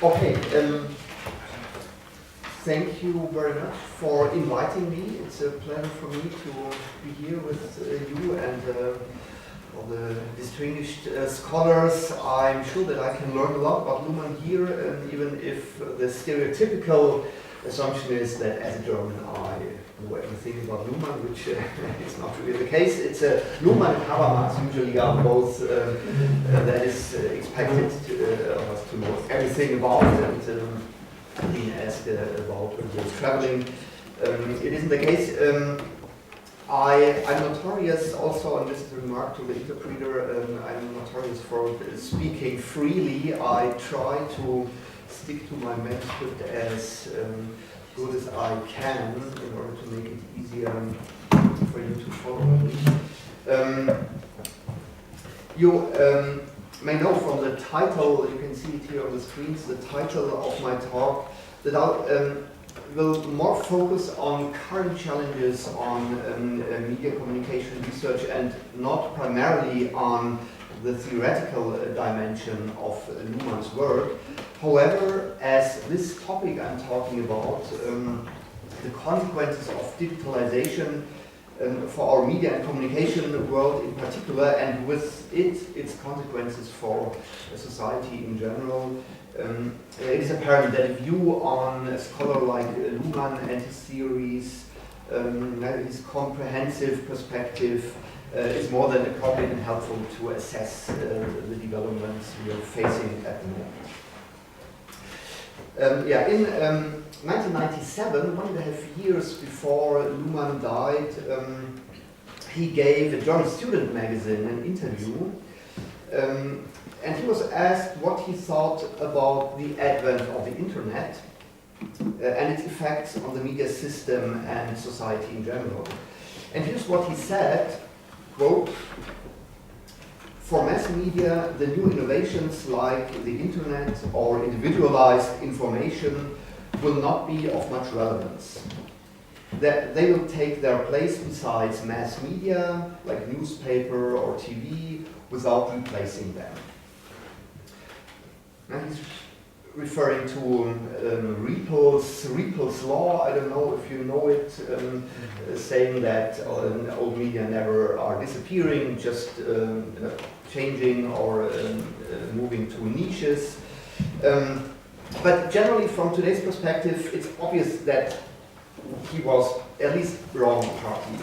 Okay, thank you very much for inviting me. It's a pleasure for me to be here with you and all the distinguished scholars. I'm sure that I can learn a lot about Luhmann here, even if the stereotypical assumption is that as a German I know everything about Luhmann, which is not really the case. It's Luhmann and Habermas usually are both that is expected of us to know everything about, and being asked about when you're traveling. It isn't the case. I'm notorious also, and this is a remark to the interpreter, I'm notorious for speaking freely. I try to stick to my manuscript as good as I can in order to make it easier for you to follow me. You may know from the title, you can see it here on the screens, the title of my talk, that I will more focus on current challenges on media communication research and not primarily on the theoretical dimension of Luhmann's work. However, as this topic I'm talking about, the consequences of digitalization for our media and communication world in particular, and with its consequences for society in general, it is apparent that a view on a scholar like Luhmann and his theories, his comprehensive perspective, is more than appropriate and helpful to assess the developments we are facing at the moment. In 1997, 1.5 years before Luhmann died, he gave a German student magazine an interview, and he was asked what he thought about the advent of the internet and its effects on the media system and society in general. And here's what he said, quote, "For mass media, the new innovations like the internet or individualized information will not be of much relevance. That they will take their place besides mass media, like newspaper or TV, without replacing them." Now he's referring to Riepel's law, I don't know if you know it, saying that old media never are disappearing, just changing or moving to niches. But generally, from today's perspective, it's obvious that he was at least wrong partly.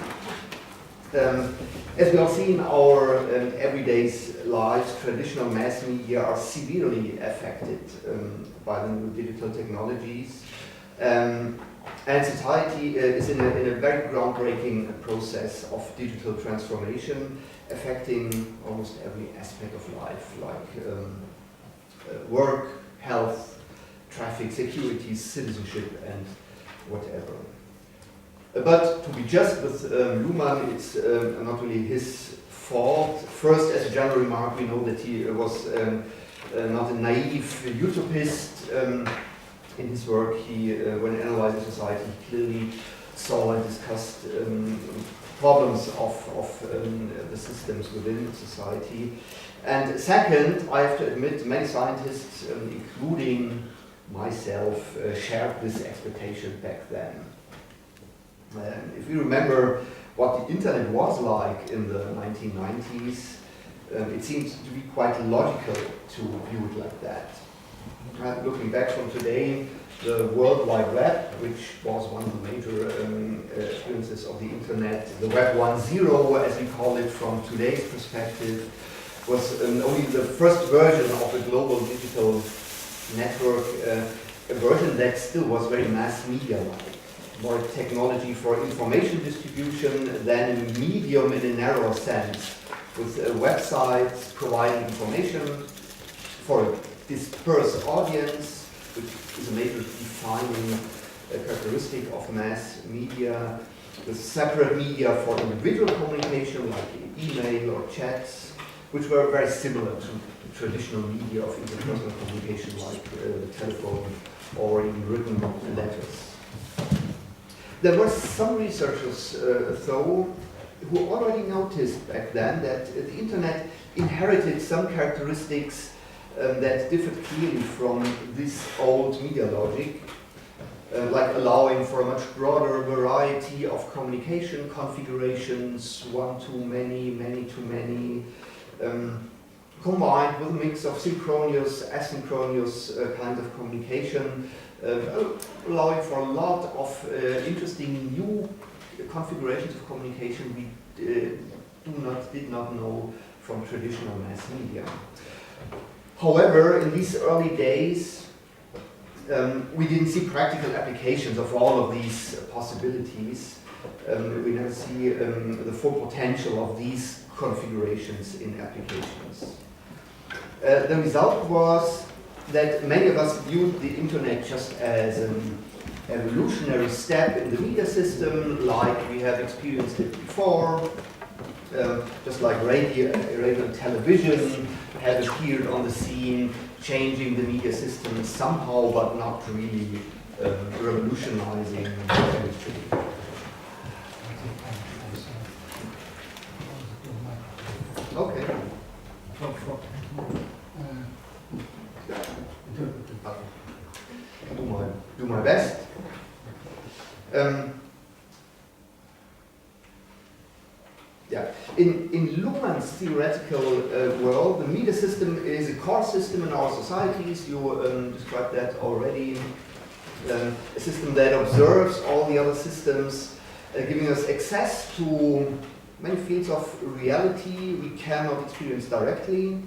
As we all see in our everyday lives, traditional mass media are severely affected by the new digital technologies. And society is in a very groundbreaking process of digital transformation, affecting almost every aspect of life, like work, health, traffic, security, citizenship, and whatever. But to be just with Luhmann, it's not really his fault. First, as a general remark, we know that he was not a naive utopist. In his work, he, when analyzing society, he clearly saw and discussed problems of the systems within society. And second, I have to admit, many scientists, including myself, shared this expectation back then. If you remember what the internet was like in the 1990s, it seems to be quite logical to view it like that. Looking back from today, the World Wide Web, which was one of the major experiences of the internet, the Web 1.0, as we call it from today's perspective, was only the first version of a global digital network, a version that still was very mass media-like. More technology for information distribution than a medium in a narrow sense, with websites providing information for a dispersed audience, which is a major defining characteristic of mass media, with separate media for individual communication like email or chats, which were very similar to traditional media of interpersonal communication like the telephone or even written letters. There were some researchers, though, who already noticed back then that the internet inherited some characteristics that differed clearly from this old media logic, like allowing for a much broader variety of communication configurations, one to many, many to many, combined with a mix of synchronous, asynchronous kinds of communication, allowing for a lot of interesting new configurations of communication we did not know from traditional mass media. However, in these early days, we didn't see practical applications of all of these possibilities. We never see the full potential of these configurations in applications. The result was that many of us viewed the internet just as an evolutionary step in the media system, like we have experienced it before, just like radio and television have appeared on the scene, changing the media system somehow, but not really revolutionizing everything. Okay. Do my best. Yeah. In Luhmann's theoretical world, the media system is a core system in our societies. You described that already. A system that observes all the other systems, giving us access to many fields of reality we cannot experience directly,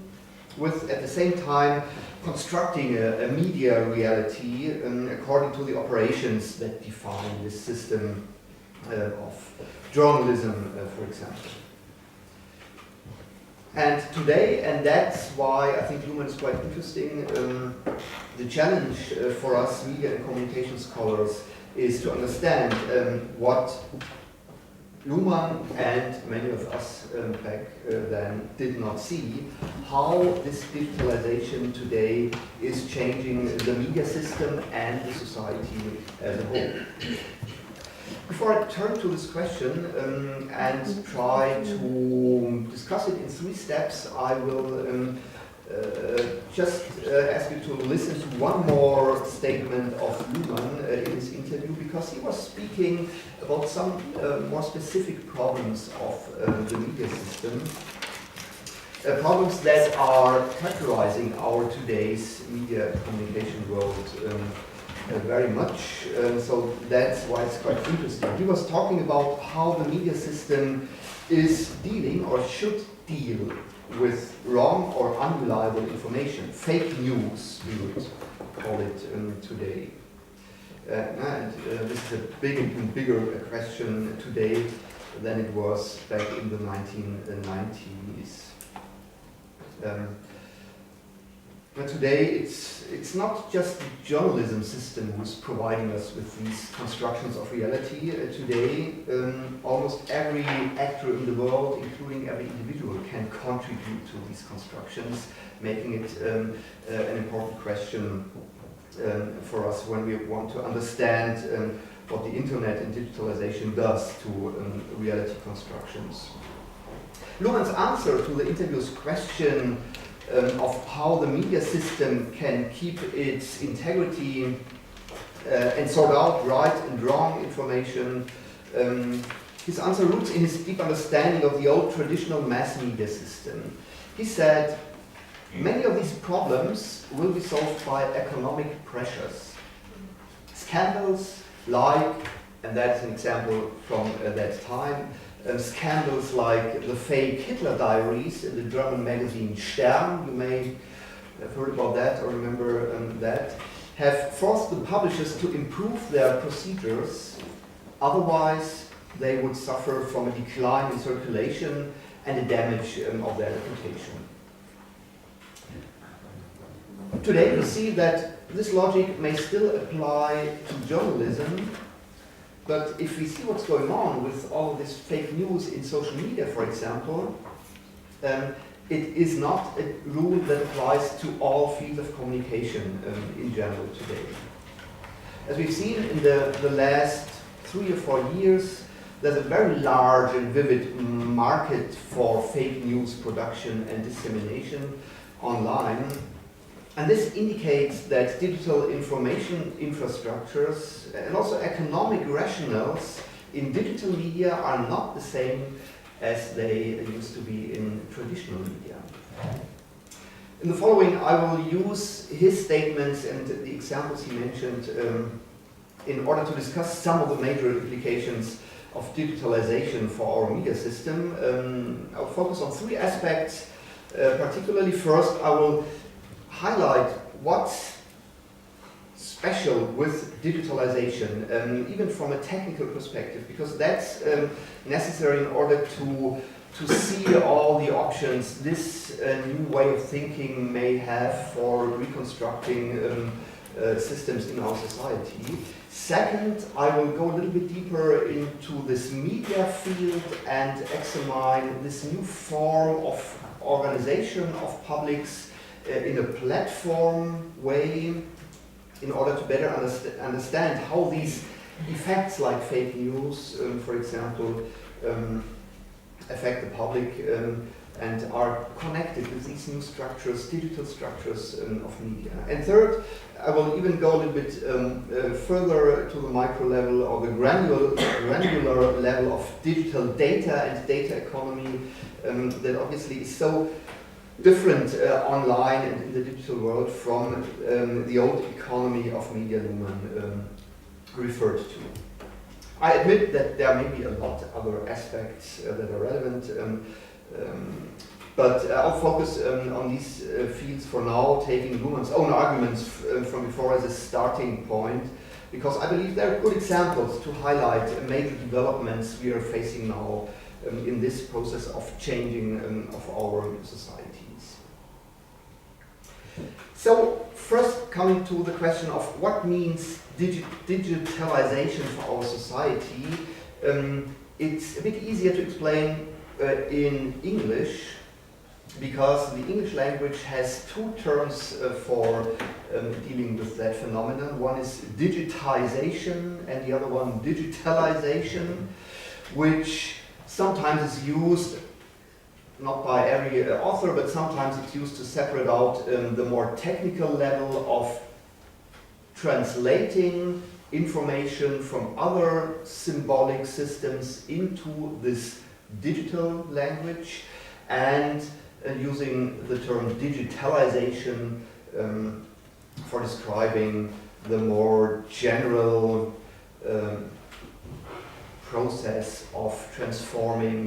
with at the same time constructing a media reality according to the operations that define this system of journalism, for example. And today, and that's why I think Luhmann is quite interesting, the challenge for us media and communication scholars is to understand what Luhmann and many of us back then did not see, how this digitalization today is changing the media system and the society as a whole. Before I turn to this question and try to discuss it in 3 steps, I will just ask you to listen to one more statement of Luhmann in his interview, because he was speaking about some more specific problems of the media system, problems that are characterizing our today's media communication world very much, so that's why it's quite interesting. He was talking about how the media system is dealing or should deal with wrong or unreliable information, fake news, we would call it today. And this is a bigger question today than it was back in the 1990s. But today it's not just the journalism system who's providing us with these constructions of reality. Today, almost every actor in the world, including every individual, can contribute to these constructions, making it an important question for us when we want to understand what the internet and digitalization does to reality constructions. Luhmann's answer to the interview's question of how the media system can keep its integrity and sort out right and wrong information, his answer roots in his deep understanding of the old traditional mass media system. He said, many of these problems will be solved by economic pressures. Scandals like, and that's an example from that time, scandals like the fake Hitler diaries in the German magazine Stern, you may have heard about that or remember that, have forced the publishers to improve their procedures, otherwise they would suffer from a decline in circulation and a damage of their reputation. Today we see that this logic may still apply to journalism, but if we see what's going on with all of this fake news in social media, for example, it is not a rule that applies to all fields of communication in general today. As we've seen in the last 3 or 4 years, there's a very large and vivid market for fake news production and dissemination online. And this indicates that digital information infrastructures and also economic rationales in digital media are not the same as they used to be in traditional media. In the following, I will use his statements and the examples he mentioned in order to discuss some of the major implications of digitalization for our media system. I'll focus on three aspects. Particularly, first, I will highlight what's special with digitalization, even from a technical perspective, because that's necessary in order to see all the options this new way of thinking may have for reconstructing systems in our society. Second, I will go a little bit deeper into this media field and examine this new form of organization of publics in a platform way in order to better understand how these effects like fake news, for example, affect the public and are connected with these new structures, digital structures of media. And third, I will even go a little bit further to the micro level or the granular level of digital data and data economy that obviously is so different online and in the digital world from the old economy of media Luhmann referred to. I admit that there may be a lot of other aspects that are relevant, but I'll focus on these fields for now, taking Luhmann's own arguments from before as a starting point, because I believe they're good examples to highlight major developments we are facing now in this process of changing of our societies. So first, coming to the question of what means digitalization for our society, it's a bit easier to explain in English, because the English language has two terms for dealing with that phenomenon. One is digitization and the other one digitalization, which sometimes is used not by every author, but sometimes it's used to separate out the more technical level of translating information from other symbolic systems into this digital language, and using the term digitalization for describing the more general process of transforming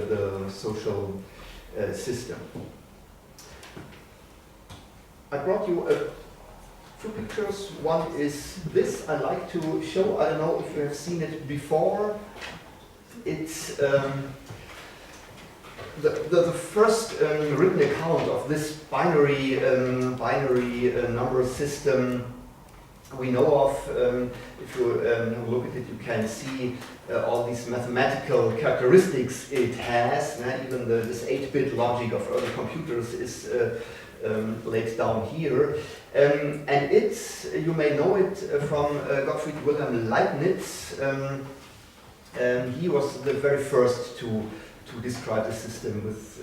the social system. I brought you a few pictures. One is this I like to show. I don't know if you have seen it before. It's the first written account of this binary number system we know of. If you look at it, you can see all these mathematical characteristics it has. Even this 8-bit logic of early computers is laid down here. And it's, you may know it from Gottfried Wilhelm Leibniz. He was the very first to describe the system with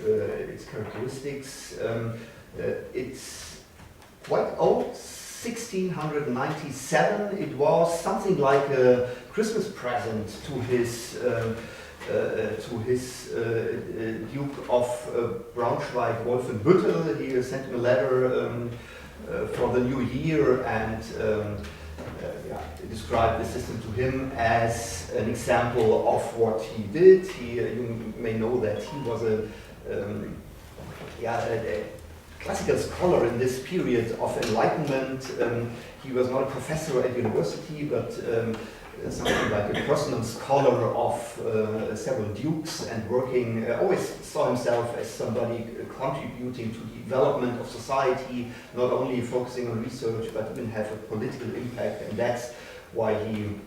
its characteristics. It's quite old. 1697, it was something like a Christmas present to his Duke of Braunschweig, Wolfenbüttel. He sent him a letter for the new year, and described the system to him as an example of what he did. You may know that he was a classical scholar in this period of enlightenment. He was not a professor at university, but something like a personal scholar of several dukes, and working, always saw himself as somebody contributing to the development of society, not only focusing on research, but even have a political impact, and that's why he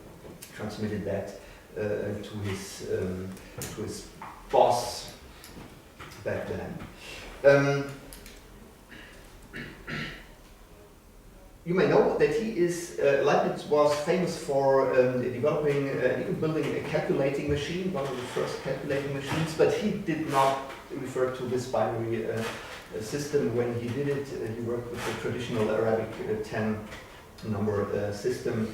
transmitted that to his boss back then. You may know that he is, Leibniz was famous for developing and even building a calculating machine, one of the first calculating machines, but he did not refer to this binary system. When he did it, he worked with the traditional Arabic 10-number system.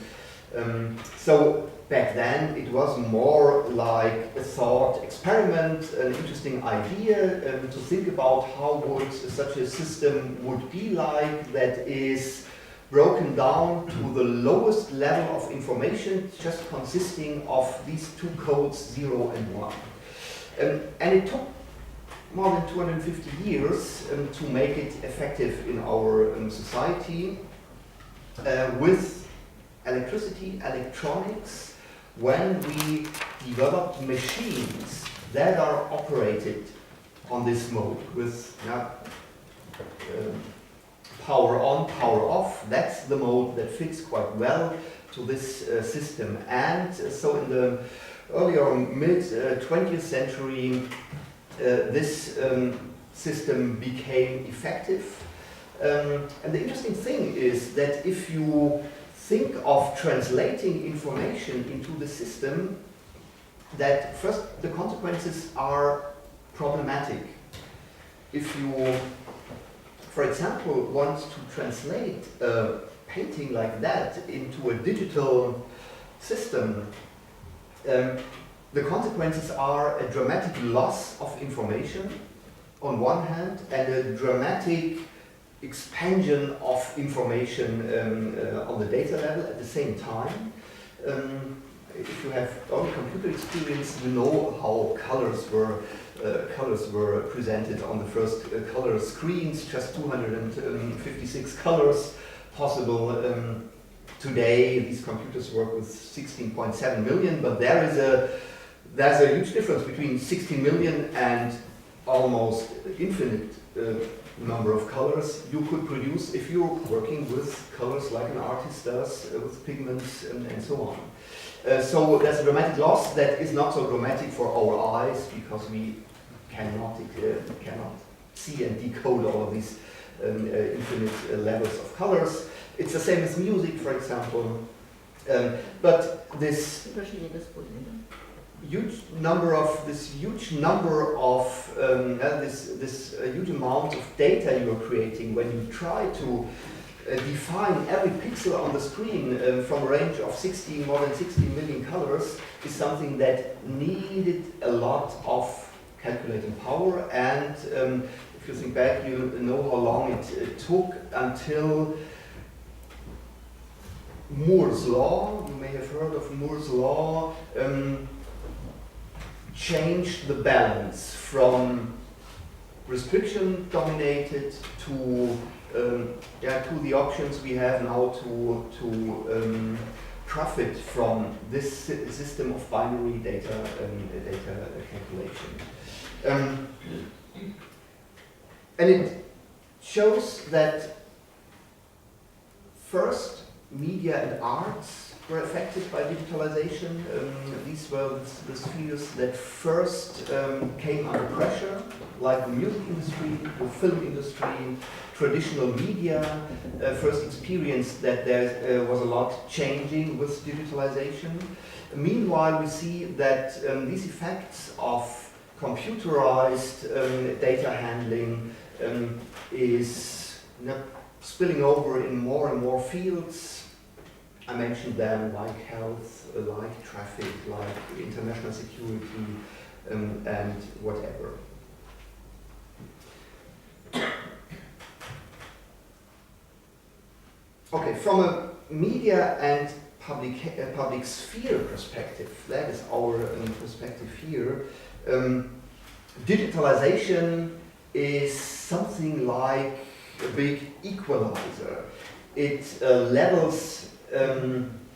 So back then it was more like a thought experiment, an interesting idea to think about how would such a system would be like, that is broken down to the lowest level of information, just consisting of these two codes, 0 and 1. And it took more than 250 years to make it effective in our society with electricity, electronics, when we developed machines that are operated on this mode with power on, power off. That's the mode that fits quite well to this system. And so in the earlier mid-20th century, this system became effective. And the interesting thing is that if you think of translating information into the system, that first the consequences are problematic. If you, for example, want to translate a painting like that into a digital system, the consequences are a dramatic loss of information on one hand, and a dramatic expansion of information on the data level at the same time. If you have only computer experience, you know how colors were presented on the first color screens, just 256 colors possible. Today, these computers work with 16.7 million, but there's a huge difference between 16 million and almost infinite number of colors you could produce if you're working with colors like an artist does, with pigments and so on. So there's a dramatic loss that is not so dramatic for our eyes, because we cannot see and decode all of these infinite levels of colors. It's the same as music, for example. But this huge amount of data you are creating, when you try to define every pixel on the screen from a range of more than 16 million colors, is something that needed a lot of calculating power. And if you think back, you know how long it took until Moore's law, you may have heard of Moore's law, changed the balance from restriction dominated to the options we have now to profit from this system of binary data calculation. And it shows that first, media and arts were affected by digitalization. These were the spheres that first came under pressure, like the music industry, the film industry, traditional media first experienced that there was a lot changing with digitalization. Meanwhile, we see that these effects of computerized data handling is spilling over in more and more fields. I mentioned them, like health, like traffic, like international security, and whatever. Okay, from a media and public sphere perspective, that is our perspective here, digitalization is something like a big equalizer. It levels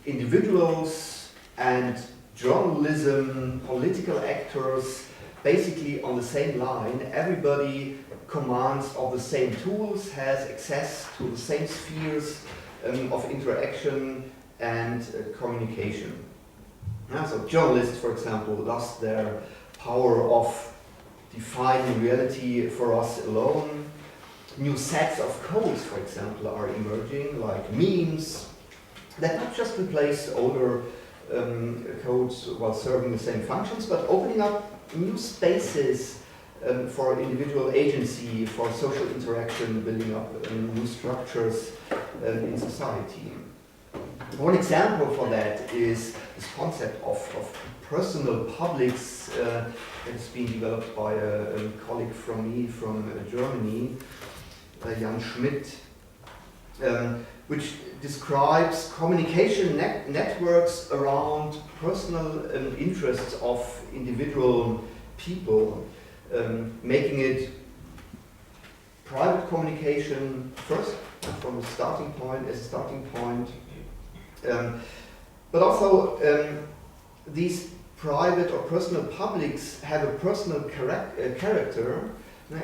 individuals and journalism, political actors, basically on the same line. Everybody commands of the same tools, has access to the same spheres of interaction and communication. So journalists, for example, lost their power of defining reality for us alone. New sets of codes, for example, are emerging, like memes, that not just replace older codes while serving the same functions, but opening up new spaces for individual agency, for social interaction, building up new structures in society. One example for that is this concept of personal publics that has been developed by a colleague from me from Germany, Jan Schmidt, which describes communication networks around personal interests of individual people, making it private communication first from a starting point, but also these private or personal publics have a personal character,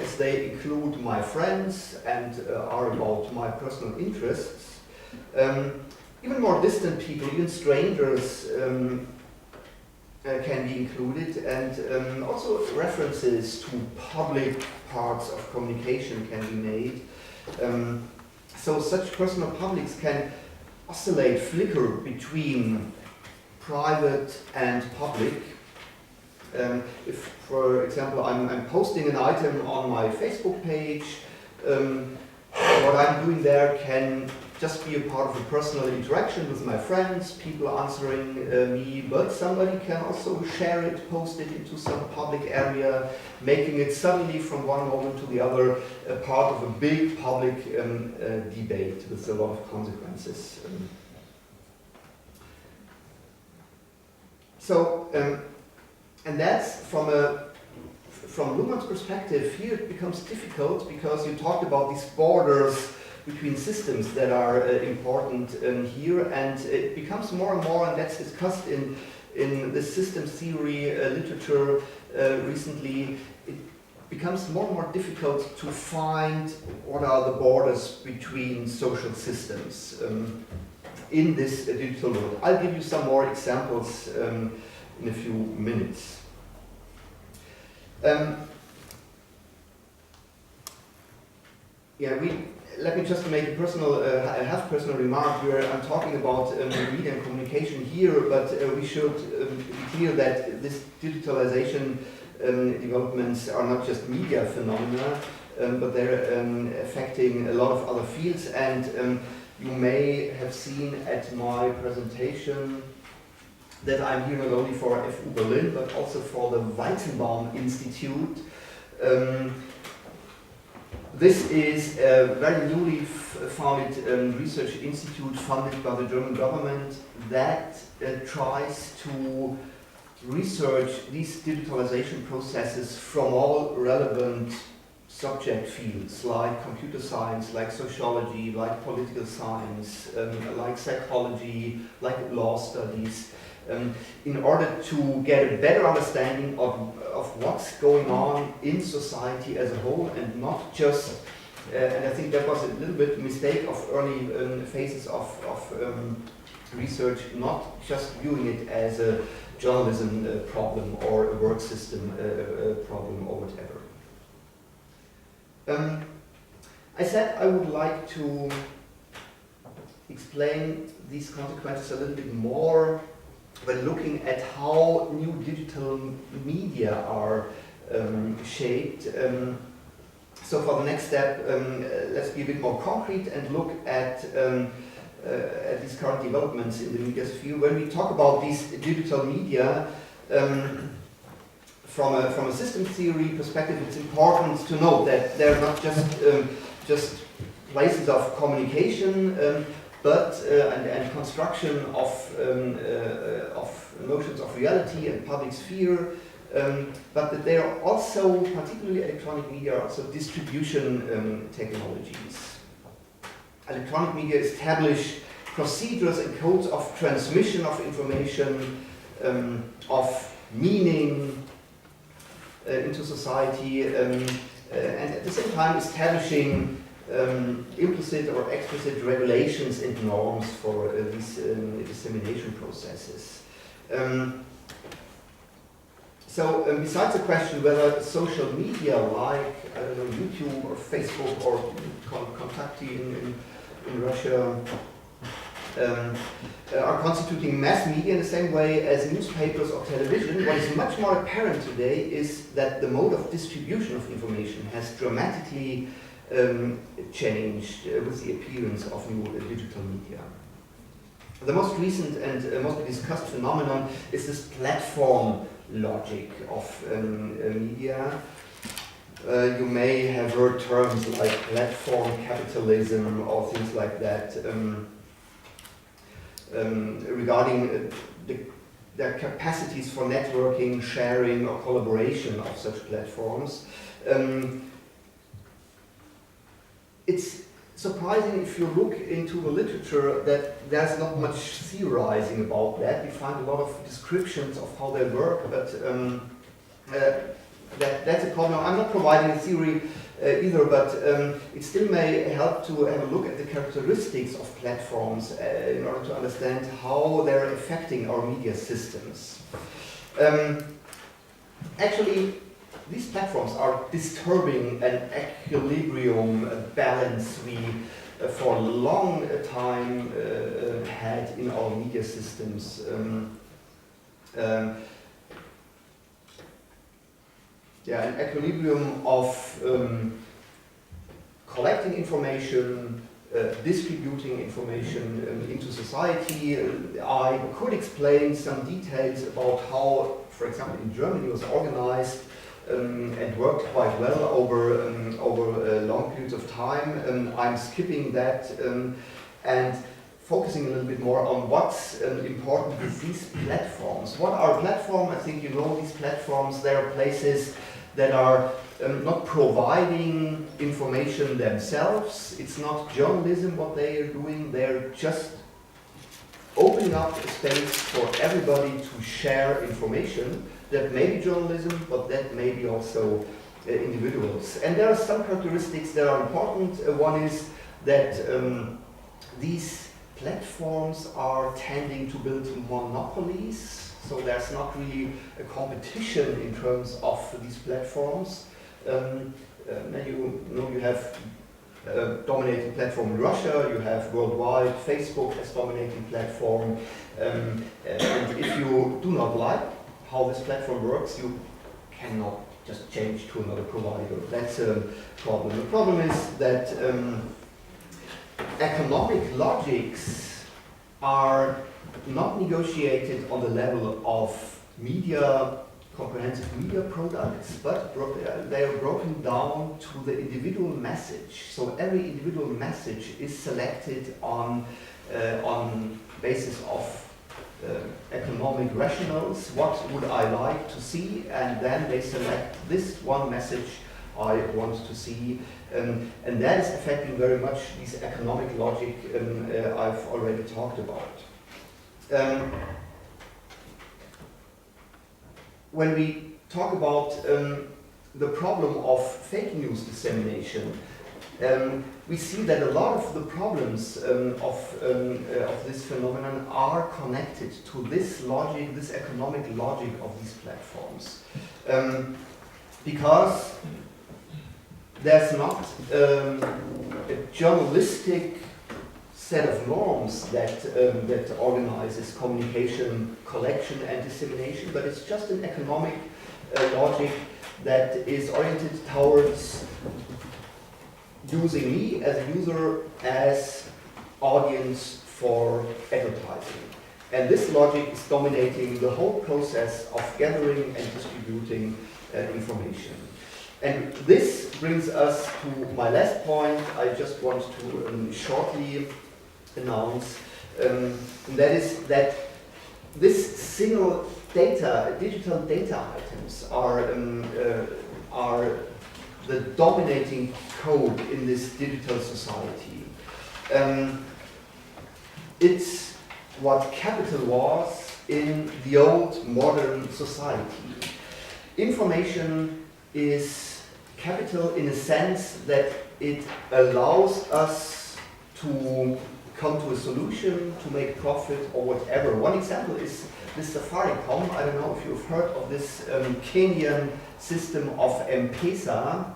as they include my friends and are about my personal interests. Even more distant people, even strangers, can be included, and also references to public parts of communication can be made. So such personal publics can oscillate, flicker between private and public. If, for example, I'm posting an item on my Facebook page, what I'm doing there can just be a part of a personal interaction with my friends, people answering me, but somebody can also share it, post it into some public area, making it suddenly from one moment to the other a part of a big public debate with a lot of consequences. And that's from Luhmann's perspective. Here it becomes difficult because you talked about these borders between systems that are important here, and it becomes more and more, and that's discussed in the systems theory literature recently. It becomes more and more difficult to find what are the borders between social systems in this digital world. I'll give you some more examples in a few minutes. Let me just make a personal, half-personal remark where I'm talking about media and communication here, but we should be clear that this digitalization developments are not just media phenomena, but they're affecting a lot of other fields, and you may have seen at my presentation that I'm here not only for FU Berlin, but also for the Weizenbaum Institute. This is a very newly founded research institute funded by the German government that tries to research these digitalization processes from all relevant subject fields like computer science, like sociology, like political science, like psychology, like law studies, in order to get a better understanding of what's going on in society as a whole, and not just, and I think that was a little bit mistake of early phases of research, not just viewing it as a journalism problem or a work system problem or whatever. I said I would like to explain these consequences a little bit more when looking at how new digital media are shaped. So for the next step, let's be a bit more concrete and look at these current developments in the media sphere. When we talk about these digital media, from a systems theory perspective, it's important to note that they're not just places of communication, but and construction of notions of reality and public sphere, but that they are also, particularly electronic media, are also distribution technologies. Electronic media establish procedures and codes of transmission of information, of meaning into society, and at the same time establishing implicit or explicit regulations and norms for these dissemination processes. So besides the question whether social media like, I don't know, YouTube or Facebook or Kontakti in Russia are constituting mass media in the same way as newspapers or television. What is much more apparent today is that the mode of distribution of information has dramatically changed with the appearance of new digital media. The most recent and mostly discussed phenomenon is this platform logic of media. You may have heard terms like platform capitalism or things like that regarding their capacities for networking, sharing, or collaboration of such platforms. It's surprising if you look into the literature that there's not much theorizing about that. We find a lot of descriptions of how they work, but that's a problem. I'm not providing a theory either, but it still may help to have a look at the characteristics of platforms in order to understand how they're affecting our media systems. Actually, these platforms are disturbing an equilibrium balance we for a long time had in our media systems. An equilibrium of collecting information, distributing information into society. I could explain some details about how, for example, in Germany it was organized and worked quite well over long periods of time. I'm skipping that and focusing a little bit more on what's important with these platforms. What are platforms? I think you know these platforms. They are places that are not providing information themselves. It's not journalism what they are doing. They're just opening up a space for everybody to share information. That may be journalism, but that may be also individuals. And there are some characteristics that are important. One is that these platforms are tending to build monopolies. So there's not really a competition in terms of these platforms. You have a dominating platform in Russia, you have worldwide Facebook as dominating platform. And if you do not like how this platform works, you cannot just change to another provider. That's a problem. The problem is that economic logics are not negotiated on the level of media, comprehensive media products, but they are broken down to the individual message. So every individual message is selected on basis of economic rationals. What would I like to see? And then they select this one message I want to see. And that is affecting very much this economic logic I've already talked about. When we talk about the problem of fake news dissemination, we see that a lot of the problems of this phenomenon are connected to this logic, this economic logic of these platforms. Because there's not a journalistic set of norms that organizes communication, collection, and dissemination, but it's just an economic logic that is oriented towards using me as a user as audience for advertising. And this logic is dominating the whole process of gathering and distributing information. And this brings us to my last point. I just want to shortly announce, and that is that this single data, digital data items are the dominating code in this digital society. It's what capital was in the old modern society. Information is capital in a sense that it allows us to come to a solution, to make profit or whatever. One example is this Safaricom. I don't know if you've heard of this Kenyan system of M-Pesa,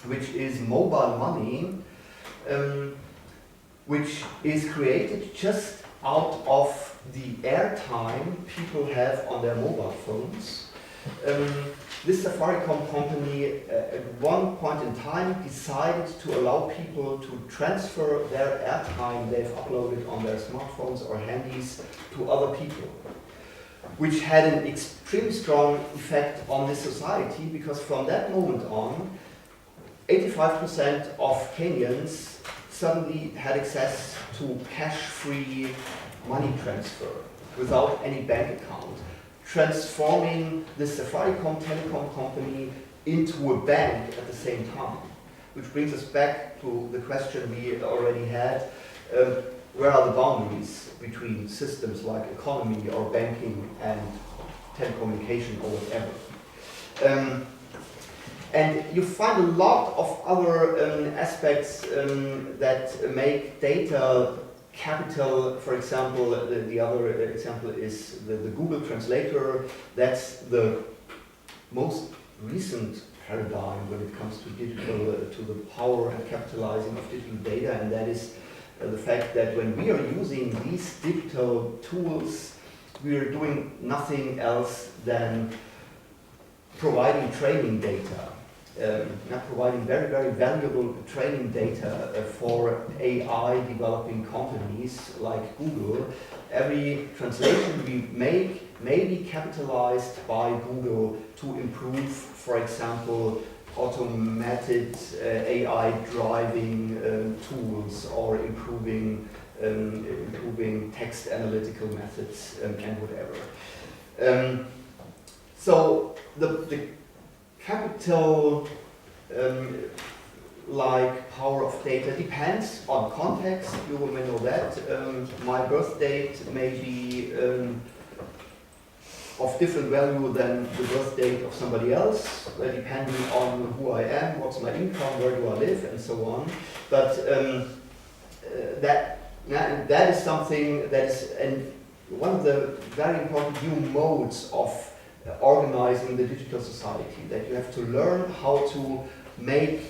which is mobile money, which is created just out of the airtime people have on their mobile phones. This Safaricom company at one point in time decided to allow people to transfer their airtime they've uploaded on their smartphones or handies to other people, which had an extremely strong effect on this society, because from that moment on, 85% of Kenyans suddenly had access to cash-free money transfer without any bank account, transforming the Safaricom telecom company into a bank at the same time. Which brings us back to the question we already had, where are the boundaries between systems like economy or banking and telecommunication or whatever? And you find a lot of other aspects that make data capital. For example, the other example is the Google Translator. That's the most recent paradigm when it comes to digital, to the power and capitalizing of digital data, and that is the fact that when we are using these digital tools, we are doing nothing else than providing training data. Providing very, very valuable training data for AI developing companies like Google. Every translation we make may be capitalized by Google to improve, for example, automated AI driving tools, or improving text analytical methods and whatever. So the capital like power of data depends on context. You may know that. My birth date may be of different value than the birth date of somebody else, depending on who I am, what's my income, where do I live, and so on. But that is something that is one of the very important new modes of organizing the digital society, that you have to learn how to make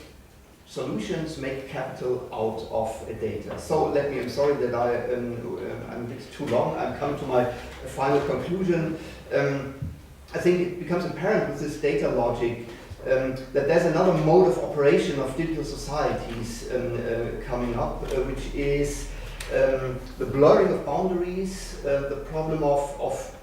solutions, make capital out of data. So I'm sorry that I'm a bit too long. I'm coming to my final conclusion. I think it becomes apparent with this data logic that there's another mode of operation of digital societies coming up, which is the blurring of boundaries, the problem of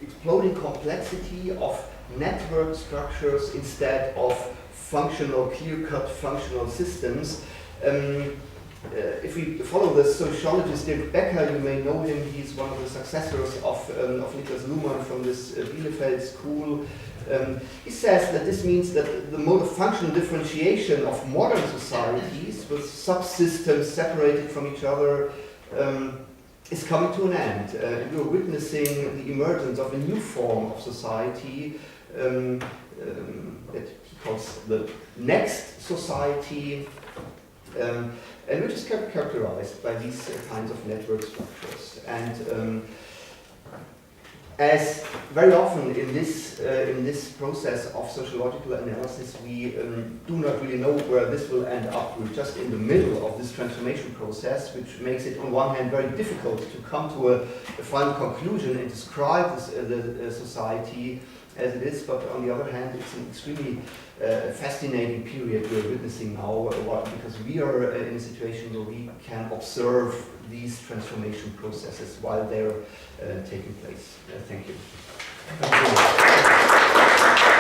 exploding complexity of network structures instead of functional, clear-cut functional systems. If we follow the sociologist Dirk Becker, you may know him, he's one of the successors of Niklas Luman from this Bielefeld school. He says that this means that the mode of functional differentiation of modern societies with subsystems separated from each other is coming to an end. We're witnessing the emergence of a new form of society that he calls the next society, and which is characterized by these kinds of network structures. And as very often in this process of sociological analysis, we do not really know where this will end up. We're just in the middle of this transformation process, which makes it on one hand very difficult to come to a final conclusion and describe the society as it is, but on the other hand, it's an extremely fascinating period we're witnessing now, because we are in a situation where we can observe these transformation processes while they're taking place. Thank you. Thank you.